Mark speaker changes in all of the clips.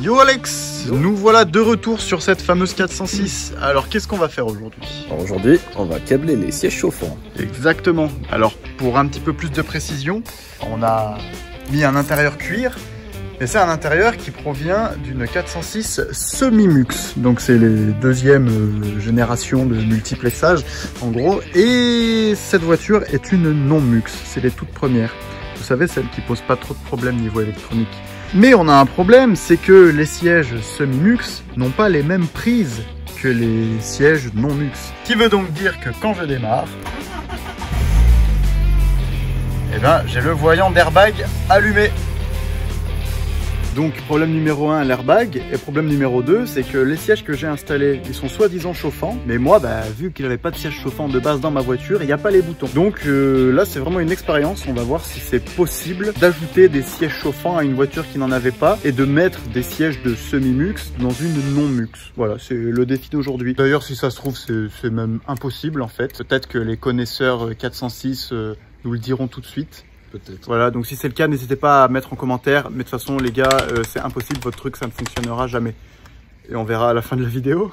Speaker 1: Yo Alex, nous voilà de retour sur cette fameuse 406. Alors qu'est-ce qu'on va faire aujourd'hui?
Speaker 2: Aujourd'hui, on va câbler les sièges chauffants.
Speaker 1: Exactement. Alors pour un petit peu plus de précision, on a mis un intérieur cuir. Et c'est un intérieur qui provient d'une 406 semi-mux. Donc c'est les deuxième génération de multiplexage en gros. Et cette voiture est une non-mux, c'est les toutes premières. Vous savez, celles qui posent pas trop de problèmes niveau électronique. Mais on a un problème, c'est que les sièges semi-mux n'ont pas les mêmes prises que les sièges non-mux. Ce qui veut donc dire que quand je démarre, eh ben, j'ai le voyant d'airbag allumé. Donc problème numéro 1, l'airbag, et problème numéro 2, c'est que les sièges que j'ai installés, ils sont soi-disant chauffants, mais moi, vu qu'il n'y avait pas de siège chauffant de base dans ma voiture, il n'y a pas les boutons. Donc là, c'est vraiment une expérience, on va voir si c'est possible d'ajouter des sièges chauffants à une voiture qui n'en avait pas, et de mettre des sièges de semi-mux dans une non-mux. Voilà, c'est le défi d'aujourd'hui. D'ailleurs, si ça se trouve, c'est même impossible en fait. Peut-être que les connaisseurs 406 nous le diront tout de suite. Voilà, donc si c'est le cas, n'hésitez pas à mettre en commentaire. Mais de toute façon, les gars, c'est impossible, votre truc, ça ne fonctionnera jamais. Et on verra à la fin de la vidéo.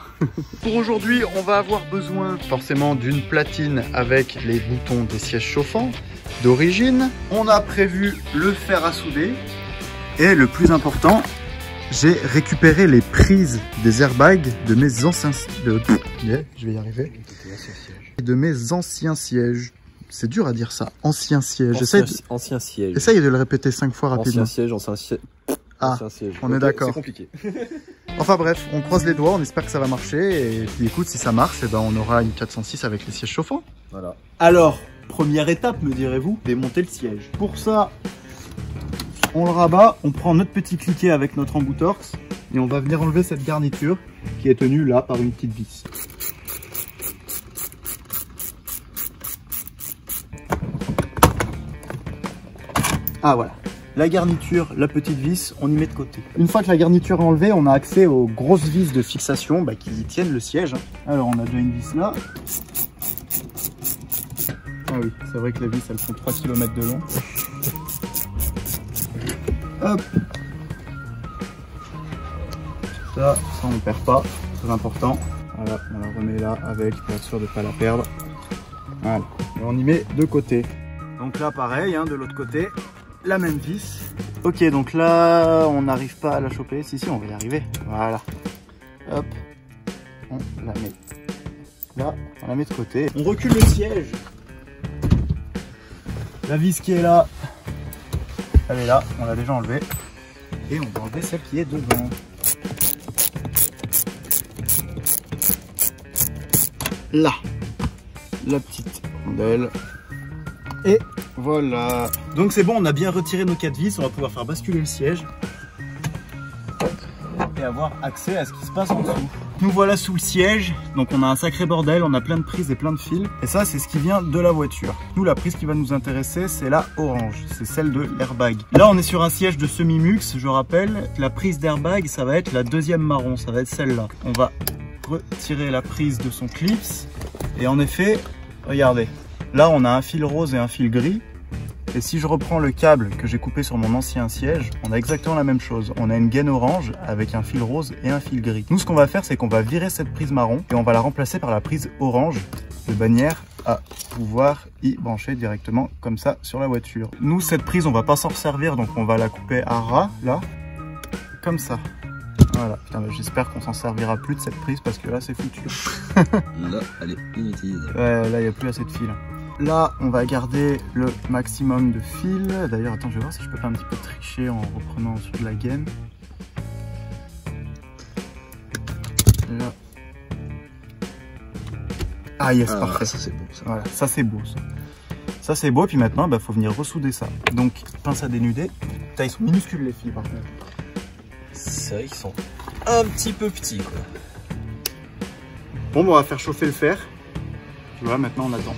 Speaker 1: Pour aujourd'hui, on va avoir besoin forcément d'une platine avec les boutons des sièges chauffants d'origine. On a prévu le fer à souder. Et le plus important, j'ai récupéré les prises des airbags de mes anciens... je vais y arriver. De mes anciens sièges. C'est dur à dire ça, ancien siège.
Speaker 2: Ancien siège.
Speaker 1: Essaye de le répéter 5 fois rapidement.
Speaker 2: Ancien siège, ancien siège.
Speaker 1: Ah, on est d'accord.
Speaker 2: C'est compliqué.
Speaker 1: Enfin bref, on croise les doigts, on espère que ça va marcher. Et puis écoute, si ça marche, eh ben, on aura une 406 avec les sièges chauffants.
Speaker 2: Voilà.
Speaker 1: Alors, première étape, me direz-vous, démonter le siège. Pour ça, on le rabat, on prend notre petit cliquet avec notre embout torx et on va venir enlever cette garniture qui est tenue là par une petite vis. Ah voilà, la garniture, la petite vis, on y met de côté. Une fois que la garniture est enlevée, on a accès aux grosses vis de fixation qui tiennent le siège. Alors on a déjà une vis là. Ah oui, c'est vrai que les vis elles font 3 km de long. Hop. Ça on ne perd pas, très important. Voilà, on la remet là avec pour être sûr de ne pas la perdre. Voilà, et on y met de côté. Donc là pareil, de l'autre côté. La même vis. Ok, donc là, on n'arrive pas à la choper. Si, on va y arriver. Voilà. Hop. On la met là. On la met de côté. On recule le siège. La vis qui est là, elle est là. On l'a déjà enlevée. Et on va enlever celle qui est devant. Là. La petite rondelle. Et voilà. Donc c'est bon, on a bien retiré nos 4 vis, on va pouvoir faire basculer le siège et avoir accès à ce qui se passe en dessous. Nous voilà sous le siège, donc on a un sacré bordel, on a plein de prises et plein de fils. Et ça, c'est ce qui vient de la voiture. Nous, la prise qui va nous intéresser, c'est la orange, c'est celle de l'airbag. Là, on est sur un siège de semi-mux, je rappelle. La prise d'airbag, ça va être la deuxième marron, ça va être celle-là. On va retirer la prise de son clips. Et en effet, regardez. Là, on a un fil rose et un fil gris. Et si je reprends le câble que j'ai coupé sur mon ancien siège, on a exactement la même chose. On a une gaine orange avec un fil rose et un fil gris. Nous, ce qu'on va faire, c'est qu'on va virer cette prise marron et on va la remplacer par la prise orange de manière à pouvoir y brancher directement comme ça sur la voiture. Nous, cette prise, on va pas s'en servir, donc on va la couper à ras, là, comme ça. Voilà, j'espère qu'on s'en servira plus de cette prise parce que là, c'est foutu.
Speaker 2: Là, elle est inutile.
Speaker 1: Ouais, là, il n'y a plus assez de fil. Là, on va garder le maximum de fil. D'ailleurs, attends, je vais voir si je peux pas un petit peu tricher en reprenant sur de la gaine. Là. Ah yes, parfait.
Speaker 2: Ça c'est beau. Ça.
Speaker 1: Voilà, ça c'est beau. Ça c'est beau, puis maintenant, faut venir ressouder ça. Donc, pince à dénuder. Putain, ils sont minuscules les fils par contre.
Speaker 2: C'est vrai qu'ils sont un petit peu petits quoi.
Speaker 1: Bon, on va faire chauffer le fer. Tu vois, maintenant on attend.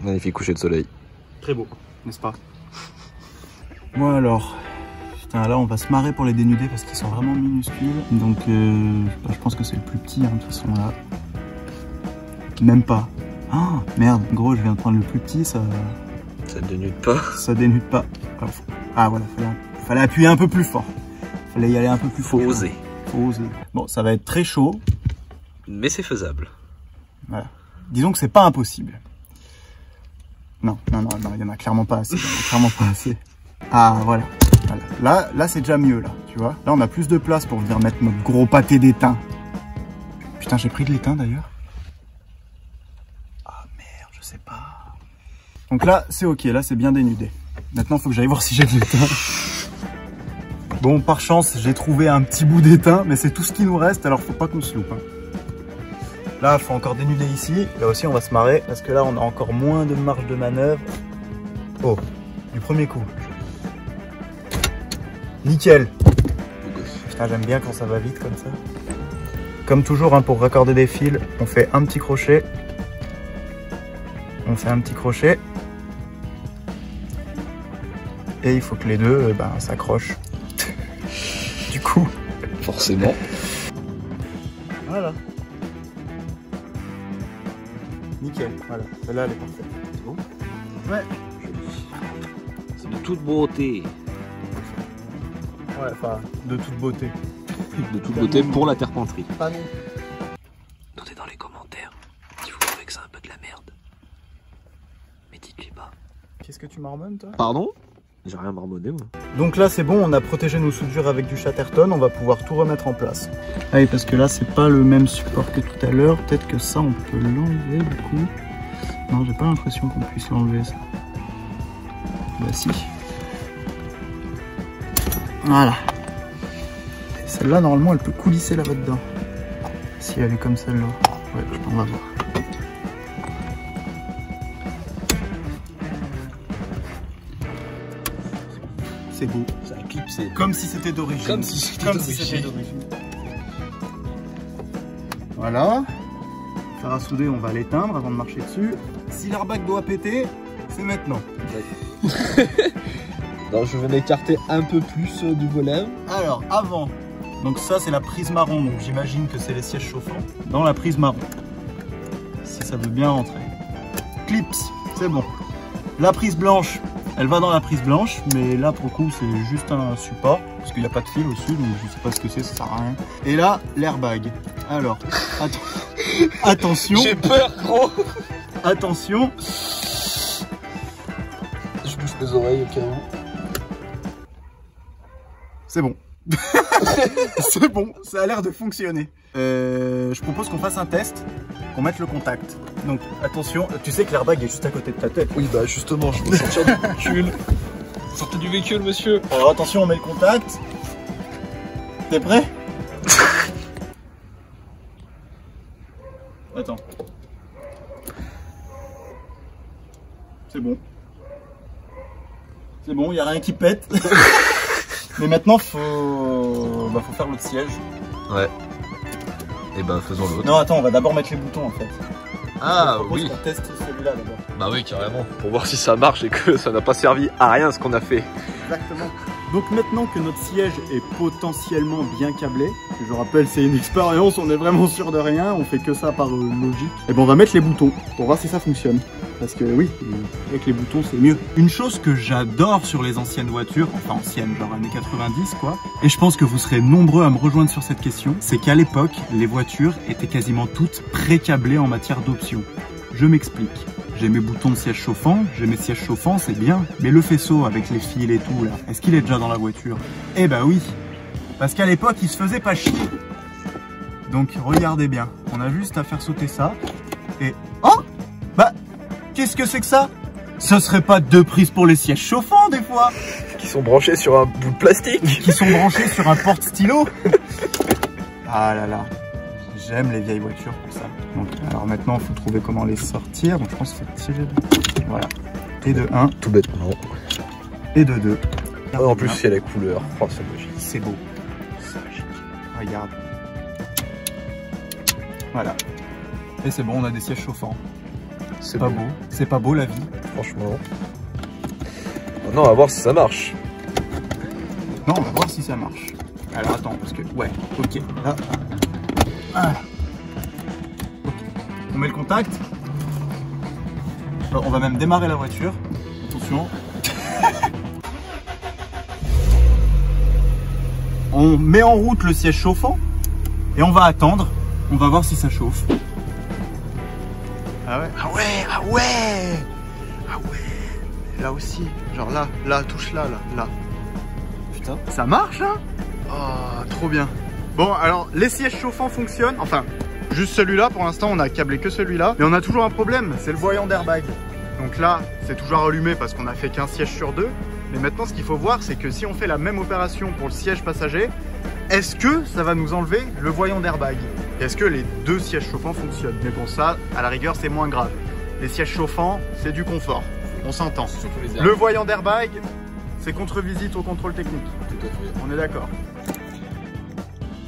Speaker 2: Magnifique coucher de soleil.
Speaker 1: Très beau, n'est-ce pas? Bon alors, putain là on va se marrer pour les dénuder parce qu'ils sont vraiment minuscules. Donc je pense que c'est le plus petit de toute façon là. Même pas. Ah merde, gros je viens de prendre le plus petit, ça...
Speaker 2: Ça dénude pas.
Speaker 1: Ça dénude pas. Alors, Ah voilà, fallait appuyer un peu plus fort. Fallait y aller un peu plus fort.
Speaker 2: Faut oser.
Speaker 1: Faut oser. Bon, ça va être très chaud.
Speaker 2: Mais c'est faisable.
Speaker 1: Voilà. Disons que c'est pas impossible. Non, il y en a clairement pas assez. Clairement pas assez. Ah voilà. Là c'est déjà mieux là, tu vois. Là on a plus de place pour venir mettre notre gros pâté d'étain. Putain, j'ai pris de l'étain d'ailleurs. Ah merde, je sais pas. Donc là c'est ok, là c'est bien dénudé. Maintenant faut que j'aille voir si j'ai de l'étain. Bon, par chance j'ai trouvé un petit bout d'étain, mais c'est tout ce qui nous reste, alors faut pas qu'on se loupe. Hein. Là, il faut encore dénuder ici. Là aussi, on va se marrer parce que là, on a encore moins de marge de manœuvre. Oh, du premier coup. Nickel. Putain, j'aime bien quand ça va vite comme ça. Comme toujours, hein, pour raccorder des fils, on fait un petit crochet. On fait un petit crochet. Et il faut que les deux s'accrochent. Du coup.
Speaker 2: Forcément.
Speaker 1: Voilà. Nickel, voilà, celle-là elle est parfaite.
Speaker 2: C'est bon?
Speaker 1: Ouais.
Speaker 2: C'est de toute beauté.
Speaker 1: Ouais, enfin, de toute beauté.
Speaker 2: De toute beauté pour la terpenterie.
Speaker 1: Pas non.
Speaker 2: Notez dans les commentaires si vous trouvez que c'est un peu de la merde. Mais dites-lui pas.
Speaker 1: Qu'est-ce que tu marmonnes toi?
Speaker 2: Pardon? J'ai rien marmonné moi.
Speaker 1: Donc là c'est bon, on a protégé nos soudures avec du Chatterton, on va pouvoir tout remettre en place. Ah oui, parce que là c'est pas le même support que tout à l'heure, peut-être que ça on peut l'enlever du coup. Non, j'ai pas l'impression qu'on puisse l'enlever ça. Bah si. Voilà. Celle-là normalement elle peut coulisser là-bas dedans. Si elle est comme celle-là. Ouais, on va voir. C'est beau.
Speaker 2: Ça a clipsé.
Speaker 1: Comme si c'était d'origine.
Speaker 2: Comme si c'était
Speaker 1: d'origine. Voilà. Faire à souder, on va l'éteindre avant de marcher dessus. Si l'airbag doit péter, c'est maintenant.
Speaker 2: Donc je vais m'écarter un peu plus du volant.
Speaker 1: Alors, avant. Donc ça, c'est la prise marron. Donc j'imagine que c'est les sièges chauffants. Dans la prise marron. Si ça veut bien rentrer. Clips, c'est bon. La prise blanche. Elle va dans la prise blanche, mais là pour le coup c'est juste un support, parce qu'il n'y a pas de fil au-dessus, donc je sais pas ce que c'est, ça sert à rien. Et là, l'airbag. Alors, attention.
Speaker 2: J'ai peur gros.
Speaker 1: Attention.
Speaker 2: Je bouge mes oreilles au cas où.
Speaker 1: C'est bon. C'est bon, ça a l'air de fonctionner. Je propose qu'on fasse un test, qu'on mette le contact. Donc attention, tu sais que l'airbag est juste à côté de ta tête.
Speaker 2: Oui bah justement, je vais sortir du véhicule. Sortez du véhicule monsieur.
Speaker 1: Alors attention, on met le contact. T'es prêt? Attends. C'est bon. C'est bon, il n'y a rien qui pète. Mais maintenant, faut faire l'autre siège.
Speaker 2: Ouais. Et bah faisons l'autre.
Speaker 1: Non, attends, on va d'abord mettre les boutons en fait.
Speaker 2: Ah oui.
Speaker 1: On teste celui-là d'abord.
Speaker 2: Bah oui, carrément. Pour voir si ça marche et que ça n'a pas servi à rien ce qu'on a fait.
Speaker 1: Exactement. Donc maintenant que notre siège est potentiellement bien câblé, je rappelle c'est une expérience, on est vraiment sûr de rien, on fait que ça par logique, et ben on va mettre les boutons pour voir si ça fonctionne. Parce que oui, avec les boutons c'est mieux. Une chose que j'adore sur les anciennes voitures, enfin anciennes, genre années 90 quoi, et je pense que vous serez nombreux à me rejoindre sur cette question, c'est qu'à l'époque, les voitures étaient quasiment toutes pré-câblées en matière d'options. Je m'explique. J'ai mes boutons de siège chauffant, j'ai mes sièges chauffants, c'est bien. Mais le faisceau avec les fils et tout là, est-ce qu'il est déjà dans la voiture? Eh bah oui. Parce qu'à l'époque, il se faisait pas chier. Donc regardez bien, on a juste à faire sauter ça. Et... Oh! Bah, qu'est-ce que c'est que ça? Ce serait pas deux prises pour les sièges chauffants des fois?
Speaker 2: Qui sont branchés sur un bout de plastique.
Speaker 1: Qui sont branchés sur un porte-stylo. Ah là là. J'aime les vieilles voitures pour ça. Donc, alors maintenant, il faut trouver comment les sortir. Donc je pense qu'il faut tirer de... Voilà. Et de 1.
Speaker 2: Tout bêtement.
Speaker 1: Et de 2.
Speaker 2: Oh, en plus, il y a la couleur. Oh, c'est magique.
Speaker 1: C'est beau. C'est magique. Regarde. Voilà. Et c'est bon, on a des sièges chauffants. C'est pas beau. C'est pas beau la vie.
Speaker 2: Franchement. Maintenant, on va voir si ça marche.
Speaker 1: Non, on va voir si ça marche. Alors attends, parce que... Ouais, ok. Là... Ah. Okay. On met le contact. Alors, on va même démarrer la voiture. Attention. on met en route le siège chauffant et on va attendre. On va voir si ça chauffe. Ah ouais, ah ouais, ah ouais, ah ouais. Et là aussi, genre là, touche là. Putain, ça marche hein. Oh, trop bien. Bon, alors les sièges chauffants fonctionnent, enfin, juste celui-là pour l'instant, on a câblé que celui-là. Mais on a toujours un problème, c'est le voyant d'airbag. Donc là, c'est toujours allumé parce qu'on a fait qu'un siège sur deux. Mais maintenant, ce qu'il faut voir, c'est que si on fait la même opération pour le siège passager, est-ce que ça va nous enlever le voyant d'airbag? Est-ce que les deux sièges chauffants fonctionnent? Mais bon, ça, à la rigueur, c'est moins grave. Les sièges chauffants, c'est du confort. On s'entend. Le voyant d'airbag, c'est contre-visite au contrôle technique.
Speaker 3: Tout à fait.
Speaker 1: On est d'accord.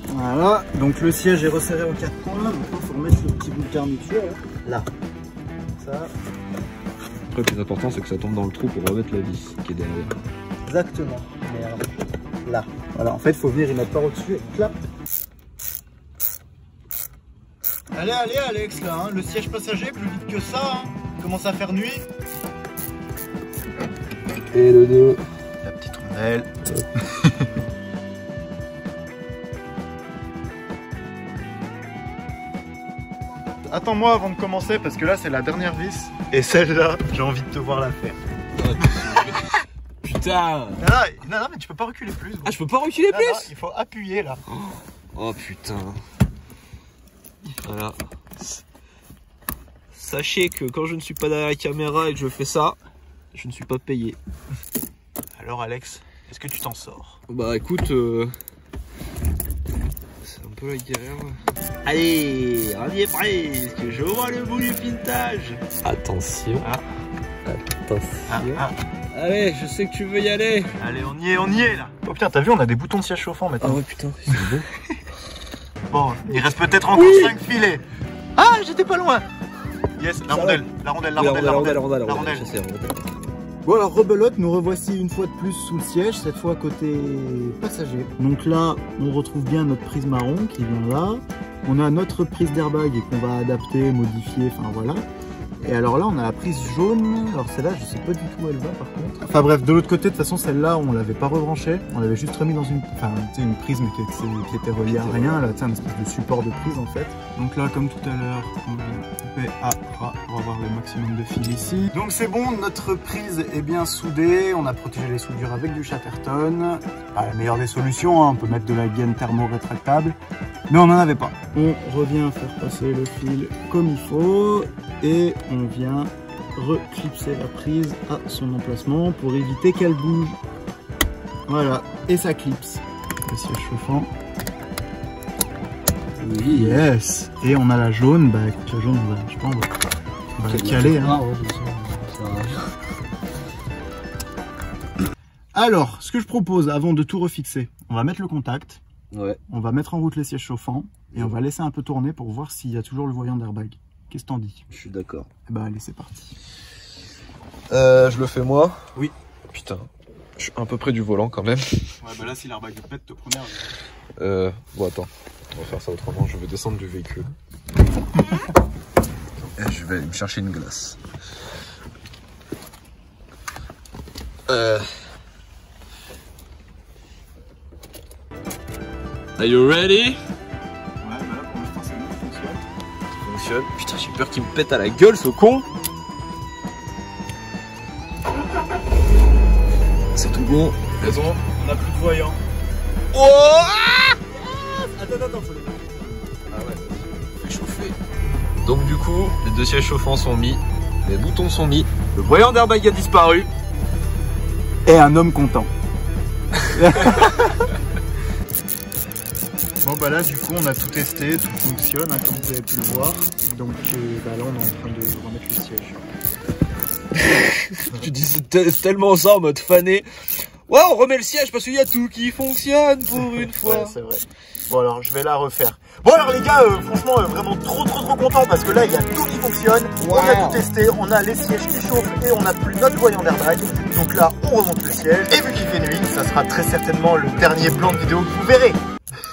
Speaker 1: Voilà, donc le siège est resserré aux 4 coins. Maintenant, il faut remettre le petit bout de garniture là. Ça.
Speaker 3: Après, le plus important, c'est que ça tombe dans le trou pour remettre la vis qui est derrière.
Speaker 1: Exactement. Merde. Là. Voilà, en fait, il faut venir y mettre par au-dessus et clap. Allez, Alex, là, hein, le siège passager, plus vite que ça, hein. Commence à faire nuit.
Speaker 3: Et le 2.
Speaker 1: La petite rondelle. Attends-moi avant de commencer parce que là c'est la dernière vis et celle-là j'ai envie de te voir la faire.
Speaker 3: Putain.
Speaker 1: Non, mais tu peux pas reculer plus. Gros.
Speaker 3: Ah, je peux pas reculer plus.
Speaker 1: Là, il faut appuyer là.
Speaker 3: Oh putain. Voilà. Sachez que quand je ne suis pas derrière la caméra et que je fais ça, je ne suis pas payé.
Speaker 1: Alors Alex, est-ce que tu t'en sors?
Speaker 3: Bah écoute, c'est un peu la galère. Allez, on y est presque. Je vois le bout du pintage. Attention. Attention. Allez, je sais que tu veux y aller.
Speaker 1: Allez, on y est là. Oh putain, t'as vu, on a des boutons de siège chauffant maintenant.
Speaker 3: Ah ouais, putain, c'est beau.
Speaker 1: Bon, il reste peut-être encore 5 filets. Ah, j'étais pas loin. Yes, la rondelle. Bon alors rebelote, nous revoici une fois de plus sous le siège, cette fois côté passager. Donc là, on retrouve bien notre prise marron qui vient là. On a notre prise d'airbag qu'on va adapter, modifier, enfin voilà. Et alors là, on a la prise jaune. Alors celle-là, je sais pas du tout où elle va par contre. Enfin bref, de l'autre côté, de toute façon, celle-là, on l'avait pas rebranchée. On l'avait juste remis dans une prise, mais qui était reliée à rien. Là, un espèce de support de prise en fait. Donc là, comme tout à l'heure, on va couper à ras pour avoir le maximum de fil ici. Donc c'est bon, notre prise est bien soudée. On a protégé les soudures avec du Chatterton. Pas la meilleure des solutions, hein. On peut mettre de la gaine thermo-rétractable. Mais on n'en avait pas. On revient faire passer le fil comme il faut. Et on vient reclipser la prise à son emplacement pour éviter qu'elle bouge. Voilà, et ça clipse. Le siège chauffant. Oui, yes. Et on a la jaune. Bah écoute, la jaune, je sais pas, on va la caler. Hein. Alors, ce que je propose avant de tout refixer, on va mettre le contact.
Speaker 3: Ouais.
Speaker 1: On va mettre en route les sièges chauffants et on va laisser un peu tourner pour voir s'il y a toujours le voyant d'airbag. Qu'est-ce que t'en dis?
Speaker 3: Je suis d'accord.
Speaker 1: Bah allez, c'est parti.
Speaker 3: Je le fais moi?
Speaker 1: Oui.
Speaker 3: Putain, je suis un peu près du volant quand même.
Speaker 1: Ouais, bah là, si l'airbag pète, te prenez.
Speaker 3: Bon, attends, on va faire ça autrement. Je vais descendre du véhicule. Et je vais aller me chercher une glace. Are you ready?
Speaker 1: Ouais, bah là, pour l'instant, c'est bon, ça fonctionne.
Speaker 3: Putain, j'ai peur qu'il me pète à la gueule, ce con. C'est tout bon. Raison.
Speaker 1: On a plus de voyant.
Speaker 3: Oh!
Speaker 1: Attends, faut les...
Speaker 3: Ah ouais, fait chauffer. Donc du coup, les deux sièges chauffants sont mis, les boutons sont mis, le voyant d'airbag a disparu.
Speaker 1: Et un homme content. Bon bah là du coup on a tout testé, tout fonctionne hein, comme vous avez pu le voir. Donc bah là on est en train de remettre le siège.
Speaker 3: Tu dis tellement ça en mode fané. Ouais, on remet le siège parce qu'il y a tout qui fonctionne pour une fois.
Speaker 1: Ouais, c'est vrai. Bon alors je vais la refaire. Bon alors les gars, franchement vraiment trop content parce que là il y a tout qui fonctionne. Wow. On a tout testé, on a les sièges qui chauffent et on a plus notre voyant d'airbag. Donc là on remonte le siège et vu qu'il fait nuit, ça sera très certainement le dernier plan de vidéo que vous verrez.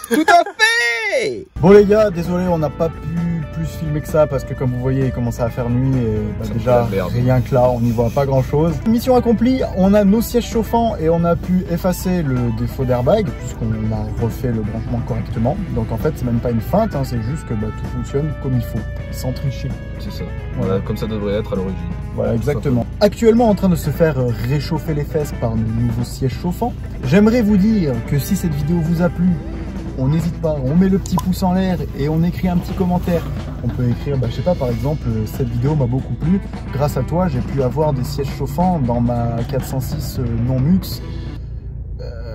Speaker 3: Tout à fait.
Speaker 1: Bon les gars, désolé on n'a pas pu plus plus filmer que ça parce que comme vous voyez il commence à faire nuit et bah, déjà rien que là on n'y voit pas grand chose. Mission accomplie, on a nos sièges chauffants et on a pu effacer le défaut d'airbag puisqu'on a refait le branchement correctement. Donc en fait c'est même pas une feinte, hein, c'est juste que bah, tout fonctionne comme il faut, sans tricher.
Speaker 4: C'est ça, voilà, comme ça devrait être à l'origine.
Speaker 1: Voilà exactement. Actuellement en train de se faire réchauffer les fesses par nos nouveaux sièges chauffants. J'aimerais vous dire que si cette vidéo vous a plu, on n'hésite pas, on met le petit pouce en l'air et on écrit un petit commentaire. On peut écrire, bah, je sais pas, par exemple, cette vidéo m'a beaucoup plu. Grâce à toi, j'ai pu avoir des sièges chauffants dans ma 406 non mux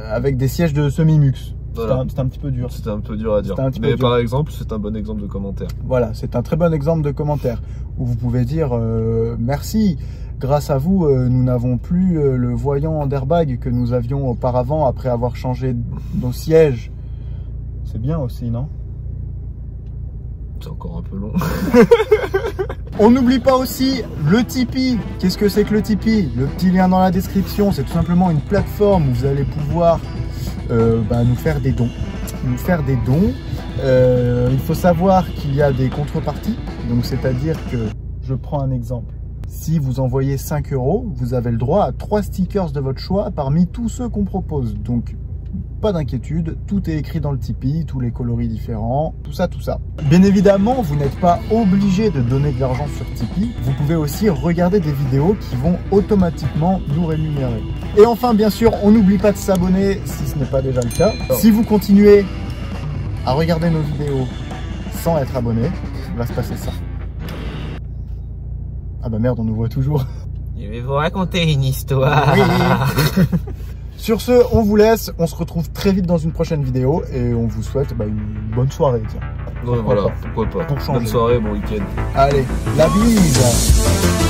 Speaker 1: avec des sièges de semi-mux. Voilà. C'était un petit peu dur.
Speaker 4: C'était un peu dur à dire. Mais par exemple, c'est un bon exemple de commentaire.
Speaker 1: Voilà, c'est un très bon exemple de commentaire où vous pouvez dire merci. Grâce à vous, nous n'avons plus le voyant d'airbag que nous avions auparavant après avoir changé nos sièges. C'est bien aussi, non?
Speaker 4: C'est encore un peu long.
Speaker 1: On n'oublie pas aussi le Tipeee. Qu'est-ce que c'est que le Tipeee? Le petit lien dans la description, c'est tout simplement une plateforme où vous allez pouvoir nous faire des dons. Il faut savoir qu'il y a des contreparties. Donc c'est-à-dire que, je prends un exemple. Si vous envoyez 5 €, vous avez le droit à 3 stickers de votre choix parmi tous ceux qu'on propose. Donc pas d'inquiétude, tout est écrit dans le Tipeee, tous les coloris différents, tout ça. Bien évidemment, vous n'êtes pas obligé de donner de l'argent sur Tipeee. Vous pouvez aussi regarder des vidéos qui vont automatiquement nous rémunérer. Et enfin, bien sûr, on n'oublie pas de s'abonner si ce n'est pas déjà le cas. Si vous continuez à regarder nos vidéos sans être abonné, il va se passer ça. Ah bah merde, on nous voit toujours.
Speaker 3: Je vais vous raconter une histoire.
Speaker 1: Oui. Sur ce, on vous laisse, on se retrouve très vite dans une prochaine vidéo et on vous souhaite une bonne soirée. Tiens.
Speaker 4: Ouais, voilà, pourquoi pas.
Speaker 1: Pour changer.
Speaker 4: Bonne soirée, bon week-end.
Speaker 1: Allez, la bise.